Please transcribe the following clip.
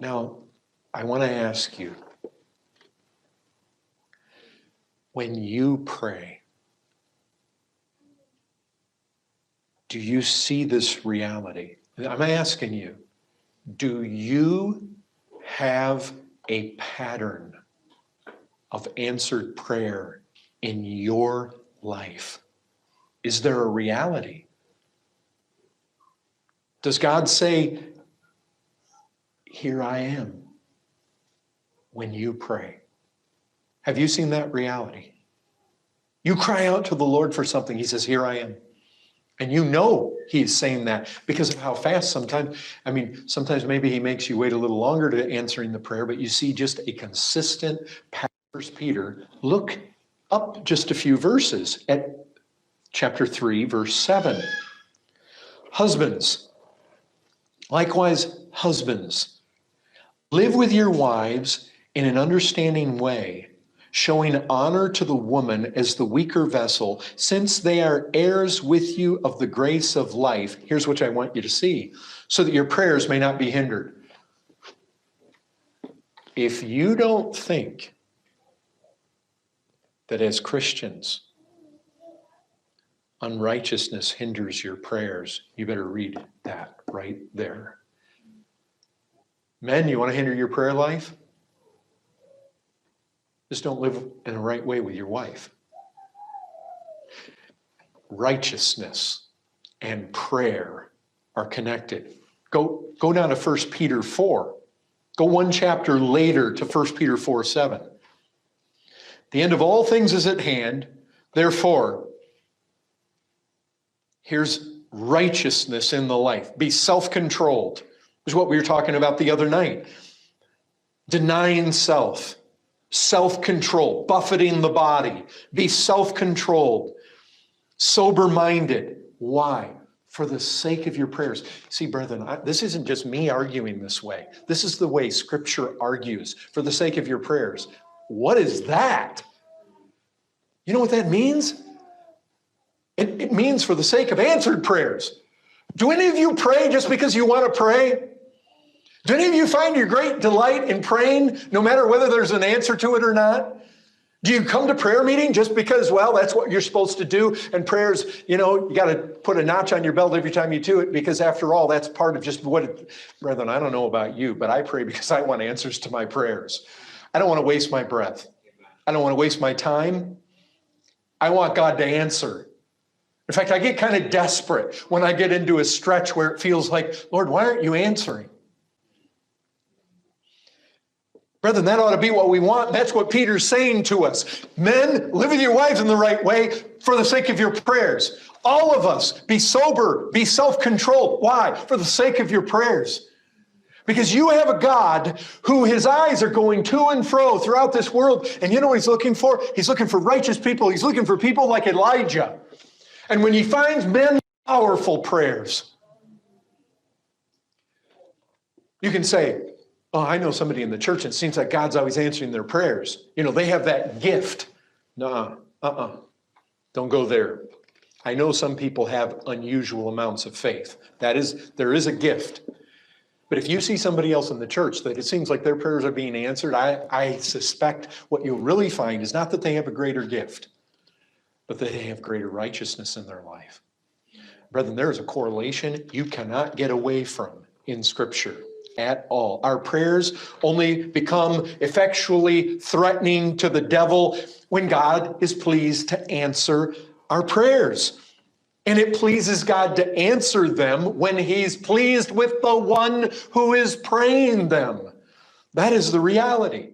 Now, I want to ask you, when you pray, do you see this reality? I'm asking you, do you have a pattern of answered prayer in your life? Is there a reality? Does God say, "Here I am," when you pray? Have you seen that reality? You cry out to the Lord for something, He says, "Here I am." And you know He's saying that because of how fast sometimes maybe He makes you wait a little longer to answering the prayer, but you see just a consistent pattern. 1 Peter, look up just a few verses at chapter 3, verse 7. Husbands, likewise husbands, live with your wives in an understanding way, showing honor to the woman as the weaker vessel, since they are heirs with you of the grace of life. Here's what I want you to see, so that your prayers may not be hindered. If you don't think that as Christians, unrighteousness hinders your prayers, you better read that right there. Men, you want to hinder your prayer life? Just don't live in the right way with your wife. Righteousness and prayer are connected. Go down to 1 Peter 4. Go one chapter later to 1 Peter 4:7. The end of all things is at hand. Therefore, here's righteousness in the life. Be self-controlled. This is what we were talking about the other night. Denying self. Self-control, buffeting the body. Be self-controlled, sober-minded. Why? For the sake of your prayers. See, brethren, this isn't just me arguing this way. This is the way Scripture argues. For the sake of your prayers. What is that? You know what that means? It means for the sake of answered prayers. Do any of you pray just because you want to pray? Do any of you find your great delight in praying, no matter whether there's an answer to it or not? Do you come to prayer meeting just because, well, that's what you're supposed to do? And prayers, you got to put a notch on your belt every time you do it, because after all, that's part of just brethren, I don't know about you, but I pray because I want answers to my prayers. I don't want to waste my breath. I don't want to waste my time. I want God to answer. In fact, I get kind of desperate when I get into a stretch where it feels like, Lord, why aren't you answering? Brethren, that ought to be what we want. That's what Peter's saying to us. Men, live with your wives in the right way for the sake of your prayers. All of us, be sober, be self-controlled. Why? For the sake of your prayers. Because you have a God who His eyes are going to and fro throughout this world. And you know what He's looking for? He's looking for righteous people. He's looking for people like Elijah. And when He finds men, powerful prayers, you can say, oh, I know somebody in the church, and it seems like God's always answering their prayers. They have that gift. No, don't go there. I know some people have unusual amounts of faith. There is a gift. But if you see somebody else in the church that it seems like their prayers are being answered, I suspect what you'll really find is not that they have a greater gift, but that they have greater righteousness in their life. Brethren, there is a correlation you cannot get away from in Scripture at all. Our prayers only become effectually threatening to the devil when God is pleased to answer our prayers. And it pleases God to answer them when He's pleased with the one who is praying them. That is the reality.